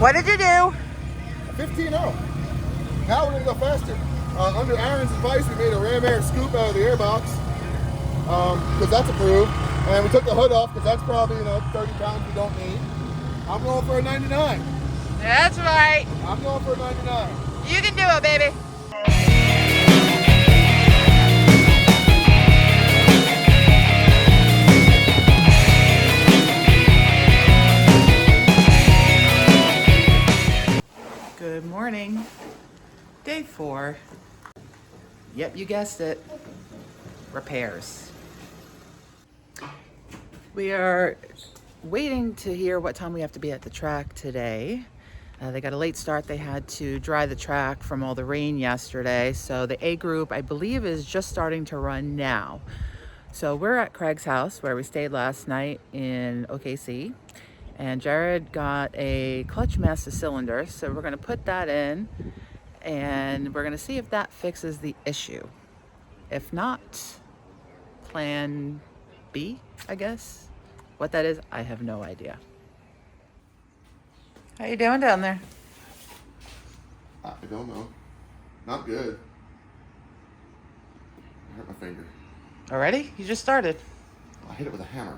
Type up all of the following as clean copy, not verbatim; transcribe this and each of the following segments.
What did you do? 15-0. Now we're gonna go faster. Under Aaron's advice, we made a Ram Air scoop out of the airbox because that's approved, and we took the hood off because that's probably 30 pounds we don't need. I'm going for a 99. That's right. I'm going for a 99. You can do it, baby. Good morning. Day 4. Yep, you guessed it. Repairs. We are waiting to hear what time we have to be at the track today. They got a late start. They had to dry the track from all the rain yesterday. So the A group, I believe, is just starting to run now. So we're at Craig's house where we stayed last night in OKC. And Jared got a clutch master cylinder. So we're going to put that in and we're going to see if that fixes the issue. If not, plan B, I guess. What that is, I have no idea. How you doing down there? I don't know. Not good. I hurt my finger. Already? You just started. I hit it with a hammer.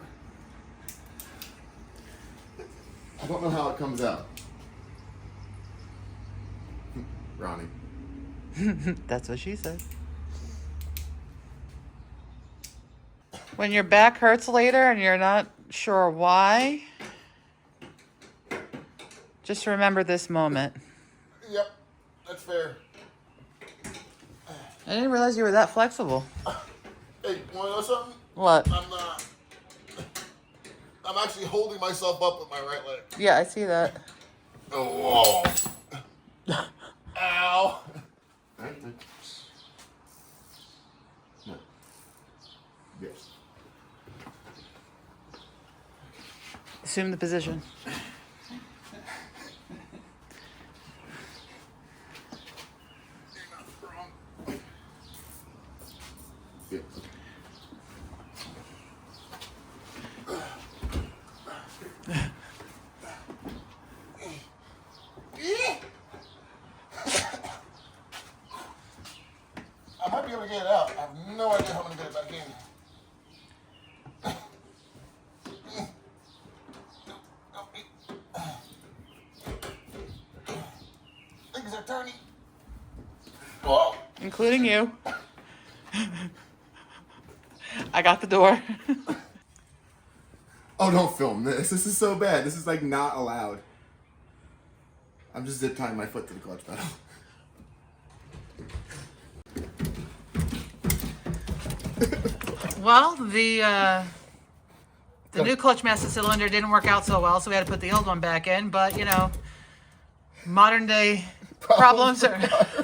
I don't know how it comes out. Ronnie. That's what she said. When your back hurts later and you're not sure why, just remember this moment. Yep, that's fair. I didn't realize you were that flexible. Hey, wanna know something? What? I'm actually holding myself up with my right leg. Yeah, I see that. Oh, whoa. Ow. No. Yes. Assume the position. Yeah. I might be able to get it out. I have no idea how I'm going to get it back in. Things are turning. Whoa. Including you. I got the door. Oh, don't film this. This is so bad. This is like not allowed. I'm just zip tying my foot to the clutch pedal. Well, the new clutch master cylinder didn't work out so well, so we had to put the old one back in. But modern day problems are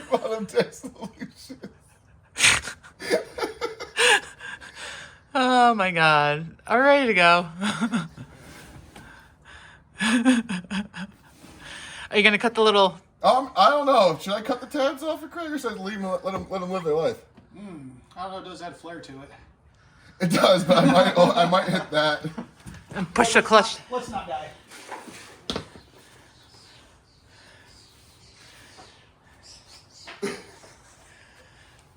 Bottom day solution. Oh my God. I'm ready to go. Are you going to cut the little... I don't know. Should I cut the tabs off for Craig or should I leave them, let them live their life? I don't know, it does add flair to it. It does, but I might hit that. And push the clutch. Let's not die.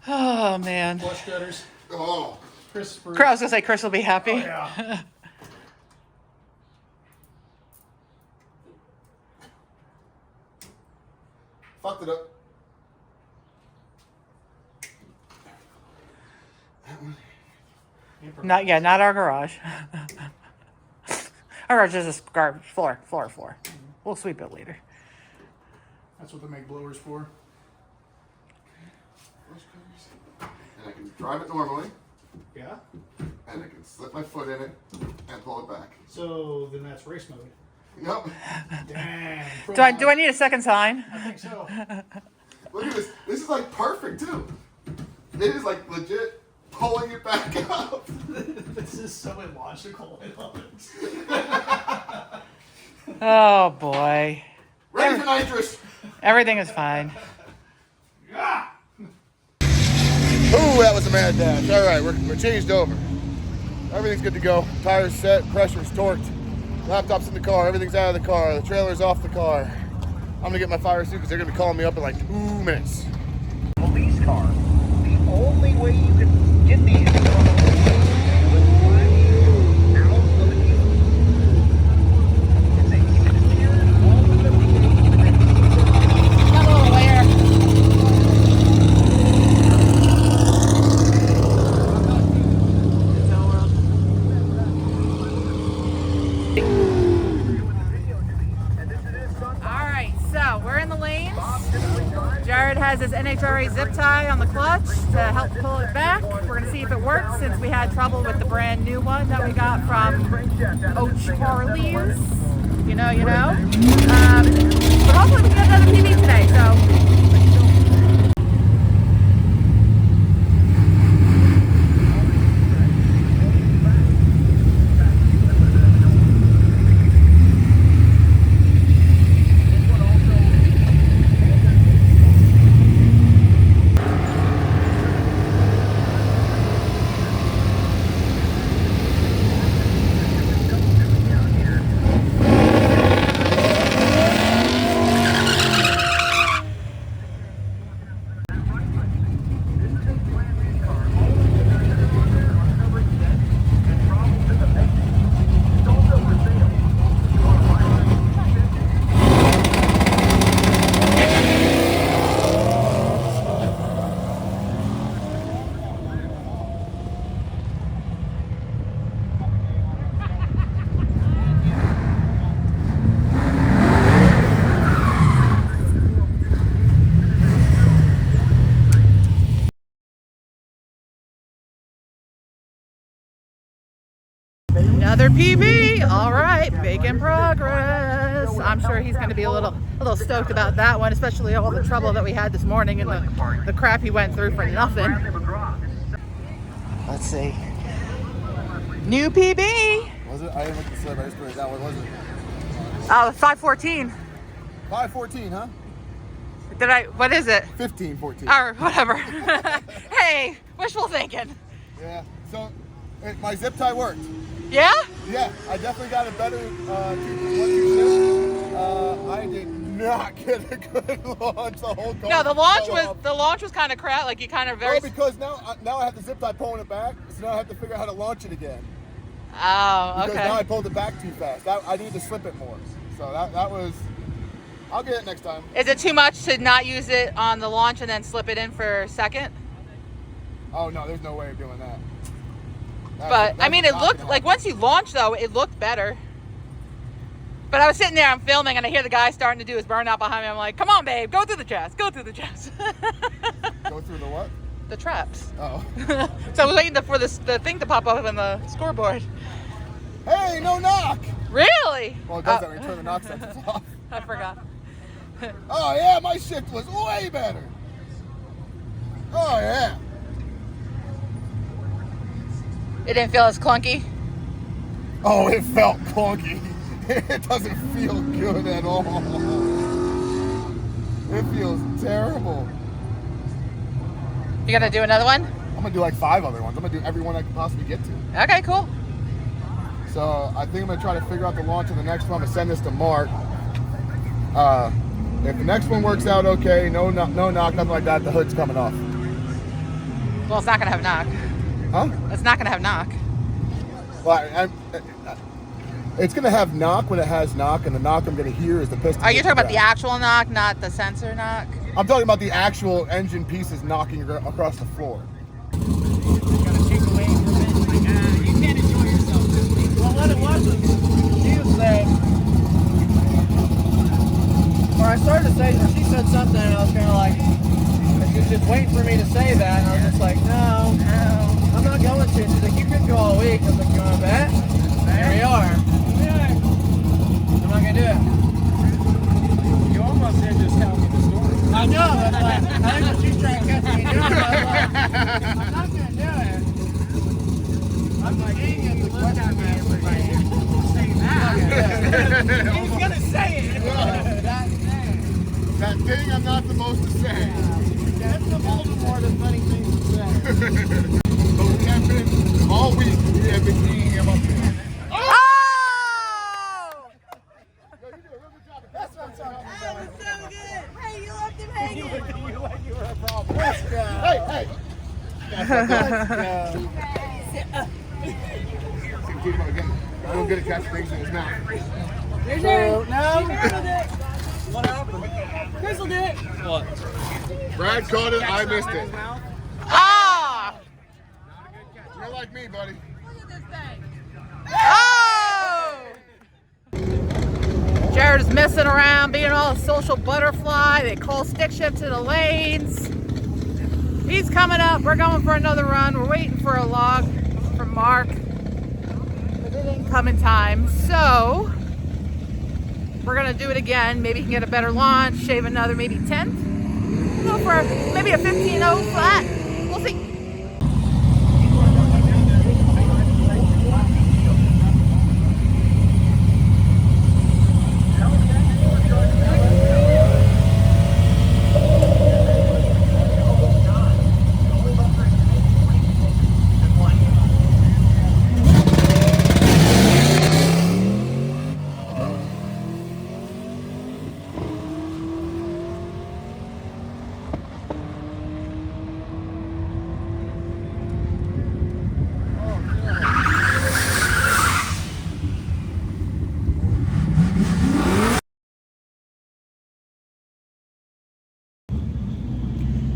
Oh, man. Flush gutters. Oh. Chris Spruce. I was going to say Chris will be happy. Oh, yeah. Fucked it up. Not our garage. Our garage is just garbage. Floor. We'll sweep it later. That's what they make blowers for. And I can drive it normally, Yeah. and I can slip my foot in it and pull it back. So then that's race mode. Yep. Dang. Do I need a second sign? I think so. Look at this. This is like perfect too. It is like legit pulling it back up. This is so illogical. I love it. Oh, boy. Ready for nitrous. Everything is fine. Yeah. Ooh, that was a mad dash. All right, we're changed over. Everything's good to go. Tires set, pressure's torqued. Laptop's in the car, everything's out of the car. The trailer's off the car. I'm gonna get my fire suit because they're gonna be calling me up in like 2 minutes. Police car. The only way you can get these is on the road. Out of the queue. And they even appeared all the 58. Hello, where? All right, so we're in the lanes. Jared has his NHRA zip tie on the clutch to help pull it back. We're going to see if it works since we had trouble with the brand new one that we got from O'Charlie's. You know. But hopefully we can get another PB today, so. Another PB. All right, making progress. I'm sure he's going to be a little stoked about that one, especially all the trouble that we had this morning and the crap he went through for nothing. Let's see. New PB. Was it? I didn't look at the slip. I just put it down. What was it? Oh, 514. 514, huh? What is it? 1514. Or whatever. Hey, wishful thinking. Yeah. So my zip tie worked. Yeah? Yeah, I definitely got a better 2-2 I did not get a good launch the whole car. No, the launch was kind of crap. Like you kind of very. No, because now I have the zip tie pulling it back, so now I have to figure out how to launch it again. Oh, okay. Because now I pulled it back too fast. I need to slip it more. So that was. I'll get it next time. Is it too much to not use it on the launch and then slip it in for second? Oh no, there's no way of doing that. But I mean, it looked like once you launch though, it looked better. But I was sitting there, I'm filming, and I hear the guy starting to do his burnout behind me. I'm like, "Come on, babe, go through the chest, go through the chest." Go through the what? The traps. Oh. So I was waiting for the thing to pop up on the scoreboard. Hey, no knock. Really? Well, it does that when you turn the knock sensors off. I forgot. Oh yeah, my shift was way better. Oh yeah. It didn't feel as clunky. Oh, it felt clunky. It doesn't feel good at all. It feels terrible. You gonna do another one? I'm gonna do like 5 other ones. I'm gonna do every one I can possibly get to. Okay, cool. So I think I'm gonna try to figure out the launch of the next one. I'm gonna send this to Mark. If the next one works out okay, no knock, nothing like that, the hood's coming off. Well, it's not gonna have knock. Huh? It's not gonna have knock. Well, it's gonna have knock when it has knock, and the knock I'm gonna hear is the piston. Are you talking about the actual knock, not the sensor knock? I'm talking about the actual engine pieces knocking across the floor. Well, what it was she said, or I started to say, she said something, and I was kind of like, she was just waiting for me to say that, and I was just like, no, I'm not going to. She's like, you could go all week. I was like, you want to bet? Here we are. I'm not going to do it. You almost did just tell me the story. I know, that's like, I think what she's trying to catch me doing. I'm not going to do it. I'm like, dang it, what happened? He's gonna say it. That thing I'm not supposed to say. That's the Voldemort of funny things to say. But we have been, all week, we have been eating him up there. Oh! Yo, you did a really good job. That's what I'm talking about. You like you were a problem. Hey, hey. I don't get a catch things in his mouth. What happened? Crystal did it. What? Brad caught it, I missed it. Ah! You're like me, buddy. Oh! Jared's messing around, being all a social butterfly. They call stick shift to the lanes. He's coming up. We're going for another run. We're waiting for a log from Mark, but it didn't come in time. So we're gonna do it again. Maybe he can get a better launch, shave another maybe 10th. Go for maybe a 15-0 flat. We'll see.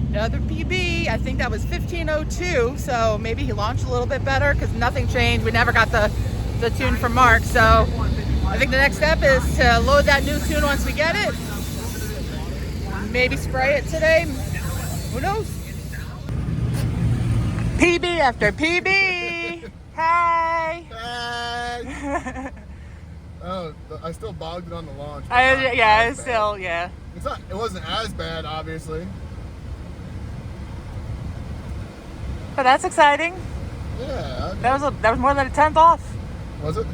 Another PB. I think that was 15:02, so maybe he launched a little bit better because nothing changed. We never got the tune from Mark, so I think the next step is to load that new tune once we get it. Maybe spray it today. Who knows? PB after PB. Hey. Hey. Oh, I still bogged it on the launch. Yeah. It wasn't as bad, obviously. But that's exciting. Yeah. That was more than a 10th off. Was it?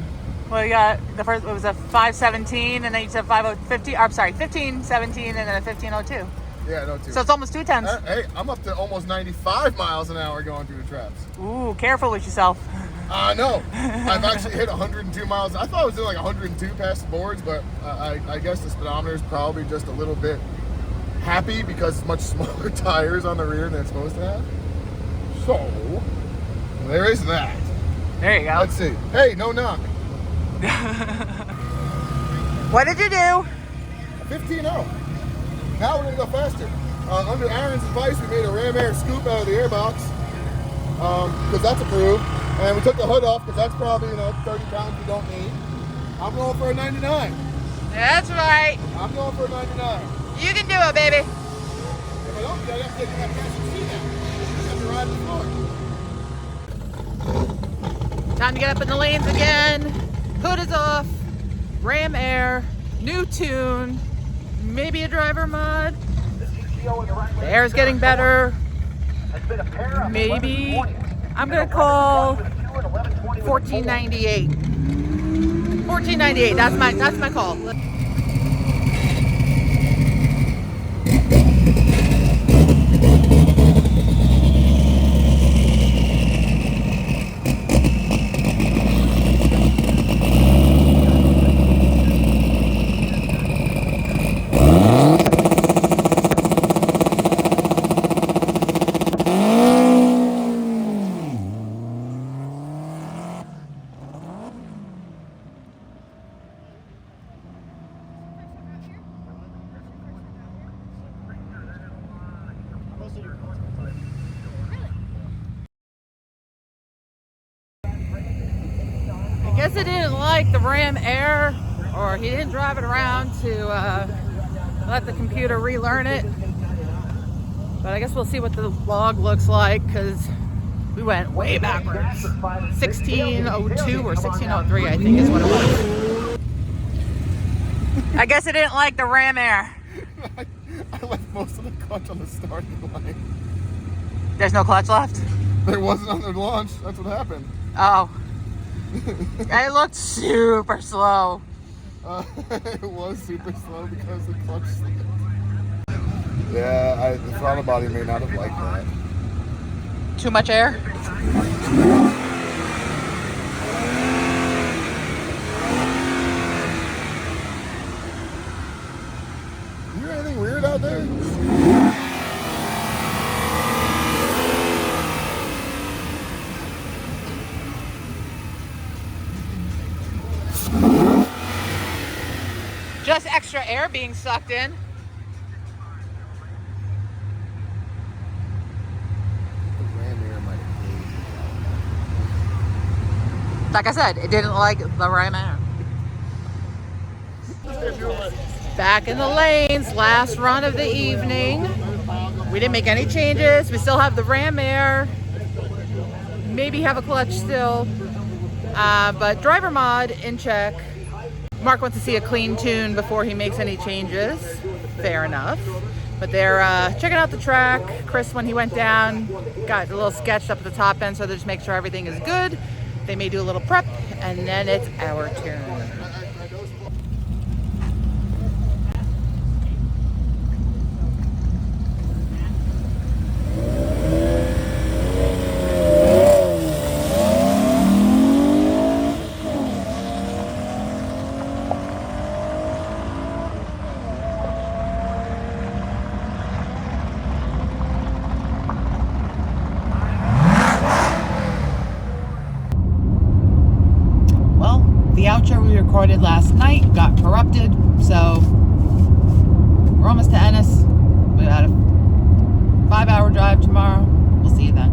Well, you got the first. It was a 517, and then you said 50. I'm sorry, 1517, and then a 1502. Yeah, no, too. So it's almost 2 tenths. Hey, I'm up to almost 95 miles an hour going through the traps. Ooh, careful with yourself. I know. I've actually hit 102 miles. I thought I was doing like 102 past the boards, but I guess the speedometer is probably just a little bit happy because it's much smaller tires on the rear than it's supposed to have. So, there is that. There you go. Let's see. Hey, no knock. What did you do? 15-0. Now we're going to go faster. Under Aaron's advice, we made a Ram Air scoop out of the airbox because that's approved. And we took the hood off because that's probably, 30 pounds you don't need. I'm going for a 99. That's right. I'm going for a 99. You can do it, baby. If I don't, I have to take that passenger seat out. I have to ride the floor. Time to get up in the lanes again. Hood is off. Ram Air. New tune. Maybe a driver mod. The air's getting better. Maybe. I'm going to call 1498. 1498. That's my call. I guess he didn't like the Ram Air, or he didn't drive it around to let the computer relearn it. But I guess we'll see what the log looks like because we went way backwards. 1602 or 1603, I think is what it was. I guess it didn't like the Ram Air. I left most of the clutch on the starting line. There's no clutch left? There wasn't on the launch. That's what happened. Oh. It looked super slow. It was super slow because the clutch slipped. Yeah, the throttle body may not have liked that. Too much air? You hear anything weird out there? Just extra air being sucked in. The ram air might have Like I said, it didn't like the ram air. Back in the lanes, last run of the evening. We didn't make any changes. We still have the ram air. Maybe have a clutch still. But driver mod in check. Mark wants to see a clean tune before he makes any changes. Fair enough. But they're checking out the track. Chris, when he went down, got a little sketched up at the top end, so they just make sure everything is good. They may do a little prep, and then it's our turn. The outro we recorded last night got corrupted, so we're almost to Ennis. We got a 5-hour drive tomorrow. We'll see you then.